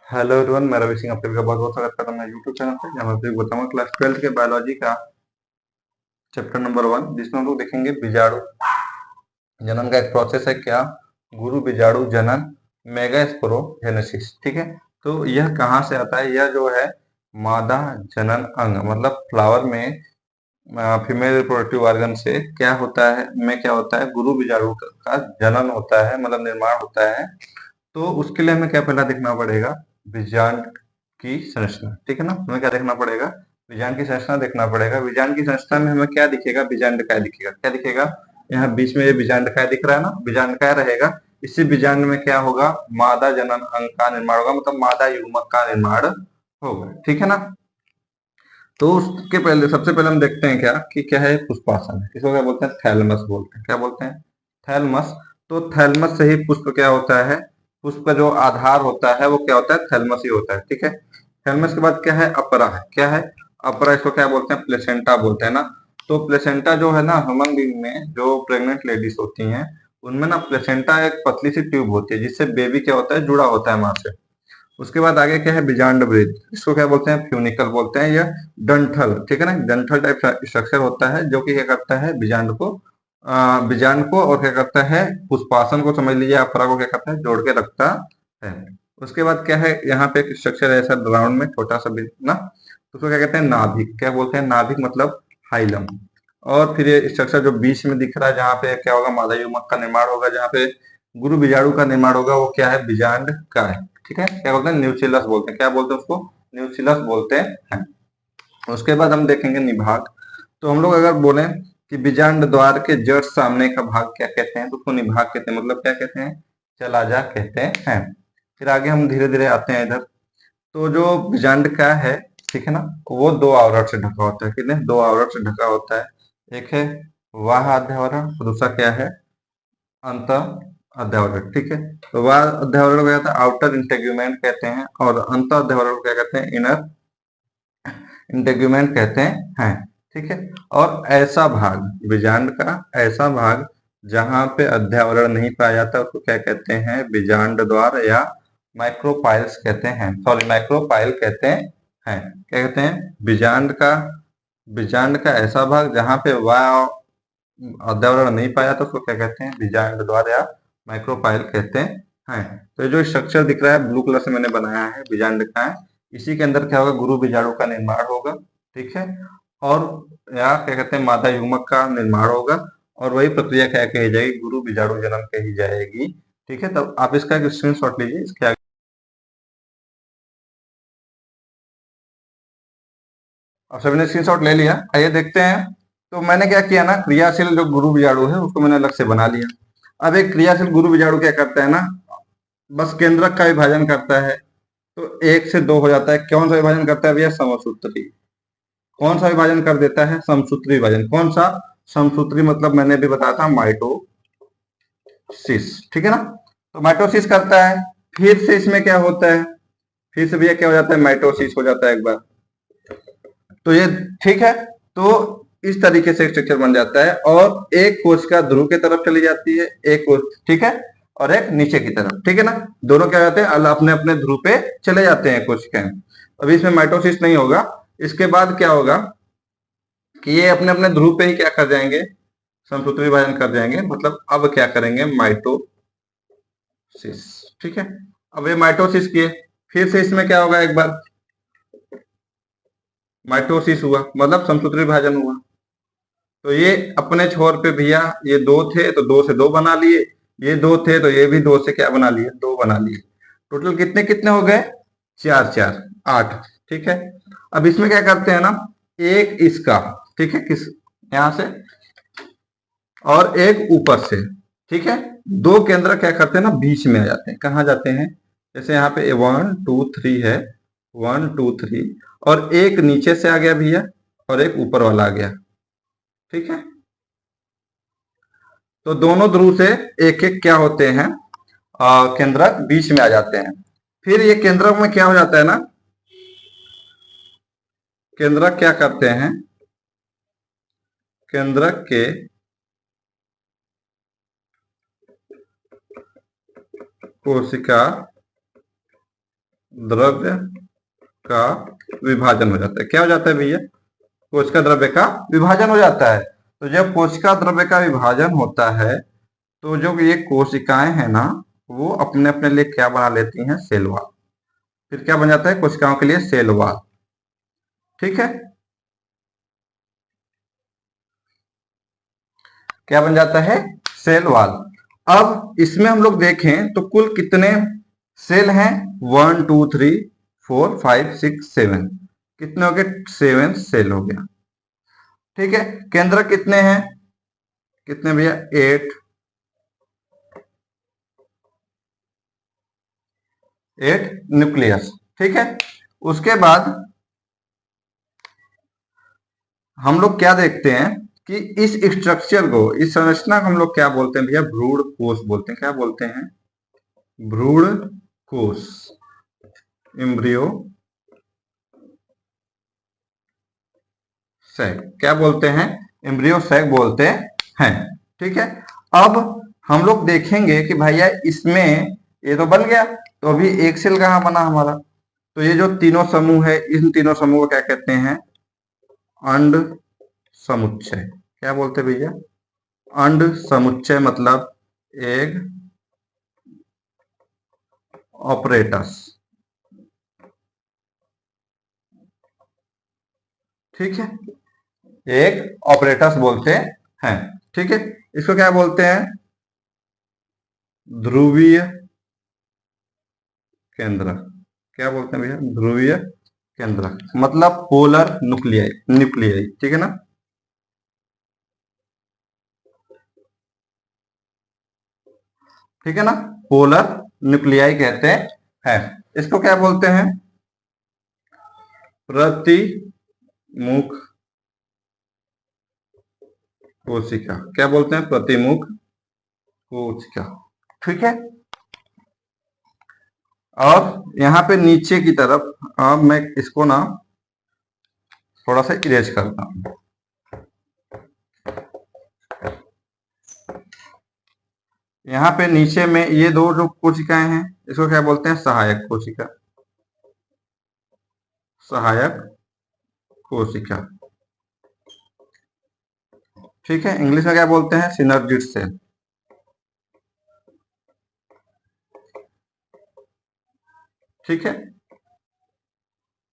Hello everyone, मैं रवि सिंह आप सभी का बहुत बहुत स्वागत करता हूँ मैं यूट्यूब चैनल पे। जहाँ मैं आपको बताऊंगा क्लास 12th के बायोलॉजी का चैप्टर नंबर 1, जिसमें हम लोग देखेंगे बीजाणु जनन का एक प्रोसेस है क्या, गुरु बीजाणु जनन, मेगास्पोरोजेनेसिस। ठीक है, तो यह कहाँ से आता है? यह जो है मादा जनन अंग मतलब फ्लावर में फीमेल रिप्रोडक्टिव ऑर्गन से क्या होता है, क्या होता है, गुरु बीजाणु का जनन होता है, मतलब निर्माण होता है। तो उसके लिए हमें क्या पहला देखना पड़ेगा, बीजांड की संरचना। ठीक है ना, हमें क्या देखना पड़ेगा, बीजांड की संरचना देखना पड़ेगा। बीजांड की संरचना में हमें क्या दिखेगा, बीजांड काय दिखेगा। क्या दिखेगा, यहाँ बीच में ये बीजांड काय दिख रहा है ना, बीजांड काय रहेगा। इसी बीजांड में क्या होगा, मादा जनन अंग का निर्माण होगा, मतलब मादा युग्मक का निर्माण होगा। ठीक है ना। तो उसके पहले सबसे पहले हम देखते हैं क्या कि क्या है पुष्पासन है। इसको क्या बोलते हैं, थैलमस बोलते हैं। क्या बोलते हैं, थैलमस। तो थैलमस से ही पुष्प क्या होता है, पुष्प का जो आधार होता है वो क्या होता है, थैलमस ही होता है। ठीक है, थैलमस के बाद क्या है, अपरा है। क्या है, अपरा। इसको क्या बोलते हैं, प्लेसेंटा बोलते हैं ना। तो प्लेसेंटा जो है ना, ह्यूमन बीइंग में जो प्रेग्नेंट लेडीज होती हैं उनमें ना प्लेसेंटा एक पतली सी ट्यूब होती है जिससे बेबी क्या होता है, जुड़ा होता है माँ से। उसके बाद आगे क्या है, बीजांड वृत्त। इसको क्या बोलते हैं, फ्यूनिकल बोलते हैं, या डंठल। ठीक है ना, डंठल टाइप स्ट्रक्चर होता है जो कि क्या करता है, बीजांड को और क्या करता है, पुष्पासन को समझ लीजिए, अपरा को क्या करता है, जोड़ के रखता है। उसके बाद क्या है, यहाँ पे एक स्ट्रक्चर है ऐसा राउंड में छोटा सा भी ना, उसको क्या कहते हैं, नाभिक। क्या बोलते हैं, नाभिक मतलब हाइलम। और फिर ये स्ट्रक्चर जो बीच में दिख रहा है, जहाँ पे क्या होगा, मादा युग्मक का निर्माण होगा, जहाँ पे गुरु बीजाणु का निर्माण होगा, वो क्या है, बीजांड का है। ठीक है, क्या बोलते हैं, न्यूसिलस बोलते हैं। क्या बोलते हैं उसको, न्यूसिलस बोलते हैं। उसके बाद हम देखेंगे निभाग। तो हम लोग अगर बोले कि बीजांड द्वार के जस्ट सामने का भाग क्या कहते हैं, तो उसको निभाग कहते हैं, मतलब क्या कहते हैं, चलाजा कहते हैं। फिर आगे हम धीरे धीरे आते हैं इधर। तो जो बीजांड का है, ठीक है ना, वो दो आवरण से ढका होता है। कितने, दो आवरण से ढका होता है। एक है वाह अध्यावरण, दूसरा क्या है, अंत अध्यावरण। ठीक है, तो वह अध्यावरण को कहते हैं आउटर इंटेग्यूमेंट कहते हैं, और अंत अध्यावरण को क्या कहते हैं, इनर इंटेग्यूमेंट कहते हैं। ठीक है, और ऐसा भाग, बीजांड का ऐसा भाग जहां पे अध्यावरण नहीं पाया जाता उसको क्या कहते हैं, बीजांड द्वार या माइक्रोपाइल्स कहते हैं। सॉरी, माइक्रोपाइल कहते हैं। क्या कहते हैं, बीजांड का ऐसा भाग जहां पे वह अध्यावरण नहीं पाया तो उसको क्या कहते हैं, बीजांड द्वार या माइक्रोपाइल कहते हैं। तो ये जो स्ट्रक्चर दिख रहा है ब्लू कलर से मैंने बनाया है, बीजांड का है। इसी के अंदर क्या होगा, गुरु बीजाणु का निर्माण होगा। ठीक है, और या क्या कहते हैं, मादा युग्मक का निर्माण होगा। और वही प्रक्रिया क्या कही जाएगी, गुरु बीजाणु जनन कही जाएगी। ठीक है, तब आप इसका एक स्क्रीनशॉट लीजिए इसके आगे। अब सभी ने स्क्रीनशॉट ले लिया, आइए देखते हैं। तो मैंने क्या किया ना, क्रियाशील जो गुरु बीजाणु है उसको मैंने अलग से बना लिया। अब एक क्रियाशील गुरु बीजाणु क्या करता है ना, बस केंद्रक का विभाजन करता है। तो एक से दो हो जाता है। कौन सा विभाजन करता है भैया, समसूत्री। कौन सा विभाजन कर देता है, समसूत्री विभाजन। कौन सा, समसूत्री मतलब मैंने भी बताया था, माइटोसिस। ठीक है ना, तो माइटोसिस करता है। फिर से इसमें क्या होता है, फिर से भैया क्या हो जाता है, माइटोसिस हो जाता है एक बार। तो ये ठीक है, तो इस तरीके से स्ट्रक्चर बन जाता है, और एक कोशिका ध्रुव की तरफ चली जाती है, एक कोश, ठीक है, और एक नीचे की तरफ। ठीक है ना, दोनों क्या जाते हैं, अपने अपने ध्रुव पे चले जाते हैं कोशिकाएं। अभी इसमें माइटोसिस नहीं होगा। इसके बाद क्या होगा कि ये अपने अपने ध्रुव पे ही क्या कर जाएंगे, समसूत्री विभाजन कर जाएंगे। मतलब अब क्या करेंगे, माइटोसिस। ठीक है, अब ये माइटोसिस किए, फिर से इसमें क्या होगा, एक बार माइटोसिस हुआ, मतलब समसूत्री विभाजन हुआ। तो ये अपने छोर पे भैया ये दो थे तो दो से दो बना लिए, ये दो थे तो ये भी दो से क्या बना लिए, दो बना लिए। टोटल कितने कितने हो गए, चार चार, आठ। ठीक है, अब इसमें क्या करते हैं ना, एक इसका, ठीक है, किस, यहां से, और एक ऊपर से। ठीक है, दो केंद्र क्या करते हैं ना, बीच में आ जाते हैं। कहाँ जाते हैं, जैसे यहाँ पे 1 2 3 है, 1 2 3, और एक नीचे से आ गया भैया, और एक ऊपर वाला आ गया। ठीक है, तो दोनों ध्रुव से एक एक क्या होते हैं, केंद्रक बीच में आ जाते हैं। फिर ये केंद्रक में क्या हो जाता है ना, केंद्रक क्या करते हैं, केंद्रक के कोशिका द्रव्य का विभाजन हो जाता है। क्या हो जाता है भैया? कोशिका द्रव्य का विभाजन हो जाता है। तो जब कोशिका द्रव्य का विभाजन होता है तो जो ये कोशिकाएं हैं ना, वो अपने अपने लिए क्या बना लेती हैं? Cell wall. फिर क्या बन जाता है कोशिकाओं के लिए? Cell wall. ठीक है, क्या बन जाता है? Cell wall. अब इसमें हम लोग देखें तो कुल कितने सेल हैं? 1 2 3 4 5 6 7। कितने हो गए? 7 सेल हो गया। ठीक है, केंद्रक कितने हैं? कितने भैया? 8 न्यूक्लियस। ठीक है, उसके बाद हम लोग क्या देखते हैं कि इस स्ट्रक्चर को, इस संरचना को हम लोग क्या बोलते हैं भैया? भ्रूण कोश बोलते हैं। क्या बोलते हैं? भ्रूण कोश, एम्ब्रियो सैक। क्या बोलते हैं? एम्ब्रियो सैक बोलते हैं। ठीक है, अब हम लोग देखेंगे कि भैया इसमें ये तो बन गया, तो अभी एक सेल कहाँ बना हमारा? तो ये जो तीनों समूह है, इन तीनों समूह को क्या कहते हैं? अंड समुच्चय। क्या बोलते हैं भैया? अंड समुच्चय मतलब एग ऑपरेटस। ठीक है, एग ऑपरेटस बोलते हैं। ठीक है, इसको क्या बोलते हैं? ध्रुवीय केंद्रक। क्या बोलते हैं भैया? ध्रुवीय केंद्रक मतलब पोलर न्यूक्लियाई। न्यूक्लियाई, ठीक है ना? ठीक है ना, पोलर न्यूक्लियाई कहते हैं। इसको क्या बोलते हैं? प्रतिमुख कोशिका। क्या बोलते हैं? प्रतिमुख कोशिका। ठीक है, और यहाँ पे नीचे की तरफ अब मैं इसको ना थोड़ा सा इरेज करता हूं। यहाँ पे नीचे में ये दो जो कोशिकाएं हैं, इसको क्या बोलते हैं? सहायक कोशिका। सहायक कोशिका। ठीक है, इंग्लिश में क्या बोलते हैं? Synergid cell. ठीक है,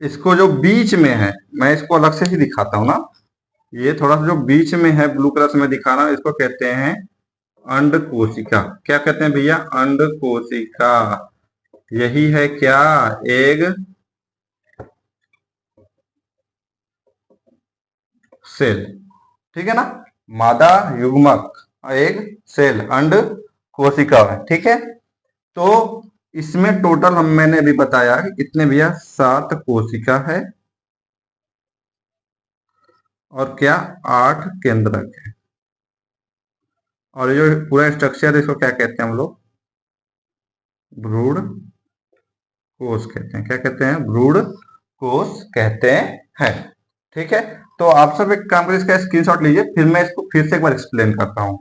इसको जो बीच में है, मैं इसको अलग से ही दिखाता हूं ना। ये थोड़ा सा जो बीच में है ब्लू कलर से मैं दिखा रहा हूं, इसको कहते हैं अंड कोशिका। क्या कहते हैं भैया? अंड कोशिका। यही है क्या? Egg cell. ठीक है ना, मादा युग्मक एग सेल अंड कोशिका है। ठीक है, तो इसमें टोटल मैंने अभी बताया कि कितने भैया? 7 कोशिका है और क्या? 8 केंद्रक है। और ये जो पूरा स्ट्रक्चर है, इसको क्या कहते हैं हम लोग? भ्रूण कोश कहते हैं। क्या कहते हैं? भ्रूण कोश कहते हैं। ठीक है, तो आप सब एक काम करिए, इसका स्क्रीनशॉट लीजिए, फिर मैं इसको फिर से एक बार एक्सप्लेन करता हूँ।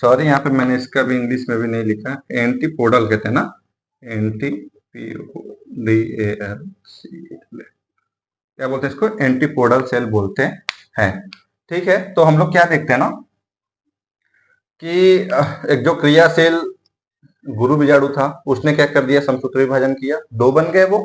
सॉरी, यहाँ पे मैंने इसका भी इंग्लिश में भी नहीं लिखा। एंटीपोडल कहते हैं ना, एंटीपीओडीएल। क्या बोलते हैं इसको? एंटीपोडल सेल बोलते हैं। ठीक है, तो हम लोग क्या देखते हैं ना कि एक जो क्रियाशील गुरु बीजाणु था, उसने क्या कर दिया? समसूत्र विभाजन किया, 2 बन गए वो।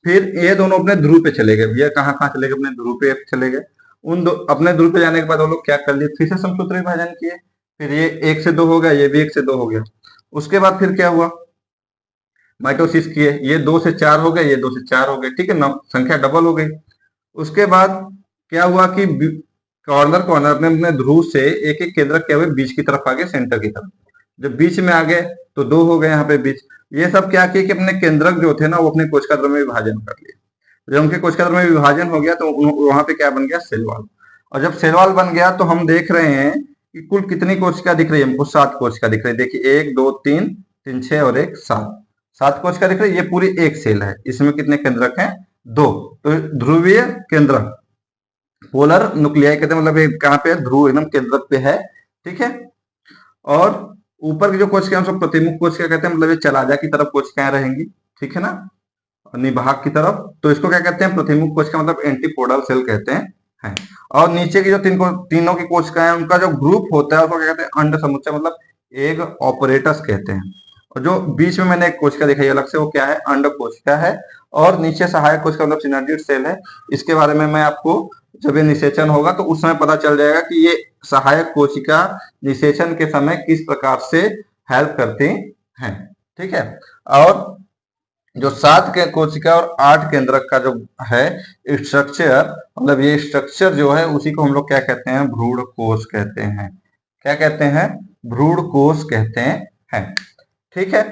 फिर ये दोनों अपने ध्रुव पे चले गए। ये कहाँ कहाँ चले गए? अपने ध्रुव पे चले गए। उन दो अपने ध्रुव पे जाने के बाद वो लोग क्या कर लिए? फिर से समसूत्र विभाजन किए। फिर ये 1 से 2 हो गया, ये भी 1 से 2 हो गया। उसके बाद फिर क्या हुआ? माइटोसिस किए, ये 2 से 4 हो गए, ये 2 से 4 हो गए। ठीक है ना, संख्या डबल हो गई। उसके बाद क्या हुआ कि कॉर्नर कॉर्नर अपने अपने ध्रुव से एक एक केंद्रक क्या हुए? बीच की तरफ आ गए, सेंटर की तरफ। जब बीच में आ गए तो 2 हो गए यहाँ पे बीच। ये सब क्या किए कि अपने केंद्रक जो थे ना, वो अपने कोशिका द्रव्य में विभाजन कर लिए। जब उनके कोशिका द्रव्य में विभाजन हो गया तो वहां पे क्या बन गया? Cell wall. और जब सेल वॉल बन गया तो हम देख रहे हैं कि कुल कितनी कोशिका दिख रही है हमको? 7 कोशिका दिख रही है। देखिए, 1 2 3 3 6 और 1 7। 7 कोशिका दिख रही है। ये पूरी एक सेल है। इसमें कितने केंद्रक हैं? 2। तो ध्रुवीय केंद्रक, पोलर न्यूक्लियाई कहते हैं, मतलब ये कहाँ पे? ध्रुव एकदम केंद्रक पे है। ठीक है, और ऊपर की जो कोशिकाएं उसको प्रतिमुख कोशिका कहते हैं, मतलब ये चलाजा की तरफ कोशिकाएं रहेंगी, ठीक है ना, निभाग की तरफ, तो इसको क्या कहते हैं, प्रतिमुख कोशिका, मतलब एंटीपोडल सेल कहते हैं। और नीचे की जो तीनों की कोशिकाएं उनका जो ग्रुप होता है उसको क्या कहते हैं, अंड समुच्चय, मतलब एग ऑपरेटस कहते हैं। और जो बीच में मैंने एक कोशिका दिखाई अलग से, वो क्या है, अंड कोशिका है। और नीचे सहायक कोशिका मतलब सिनर्जिड सेल है। इसके बारे में मैं आपको जब ये निषेचन होगा तो उस समय पता चल जाएगा कि ये सहायक कोशिका निषेचन के समय किस प्रकार से हेल्प करती हैं, ठीक है। और जो 7 के कोशिका और 8 केंद्रक का जो है स्ट्रक्चर, मतलब ये स्ट्रक्चर जो है उसी को हम लोग क्या कहते हैं, भ्रूण कोश कहते हैं। क्या कहते हैं, भ्रूण कोश कहते हैं, ठीक है।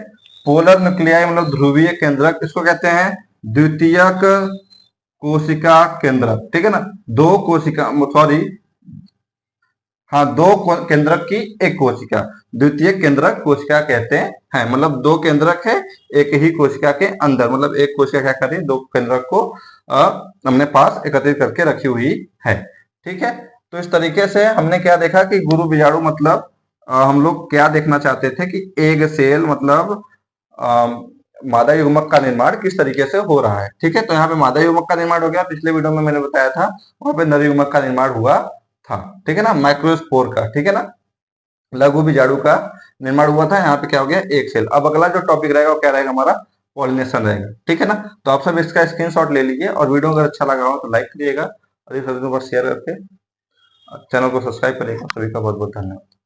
पोलर न्यूक्लियाई मतलब ध्रुवीय केंद्रक, इसको कहते हैं द्वितीयक कोशिका केंद्रक, ठीक है ना। दो कोशिका, सॉरी, हाँ, दो केंद्रक की एक कोशिका, द्वितीय केंद्रक कोशिका कहते हैं, मतलब दो केंद्रक है एक ही कोशिका के अंदर, मतलब एक कोशिका क्या कर रही है, दो केंद्रक को हमने पास एकत्रित करके रखी हुई है, ठीक है। तो इस तरीके से हमने क्या देखा कि गुरु बीजाणु मतलब हम लोग क्या देखना चाहते थे कि एग सेल मतलब मादा युग्मक का निर्माण किस तरीके से हो रहा है, ठीक है। तो यहाँ पे मादा युग्मक का निर्माण हो गया, पिछले वीडियो में मैंने बताया था वहां पे नर युग्मक का निर्माण हुआ था, ठीक है ना, माइक्रोस्पोर का, ठीक है ना, लघु बीजाणु का निर्माण हुआ था। यहाँ पे क्या हो गया, एक सेल। अब अगला जो टॉपिक रहेगा वो क्या रहेगा, हमारा पॉलिनेशन रहेगा, ठीक है ना। तो आप सब इसका स्क्रीनशॉट ले लीजिए, और वीडियो अगर अच्छा लगा हो तो लाइक करिएगा, और इस वीडियो को शेयर करके चैनल को सब्सक्राइब करिएगा। सभी का बहुत बहुत धन्यवाद।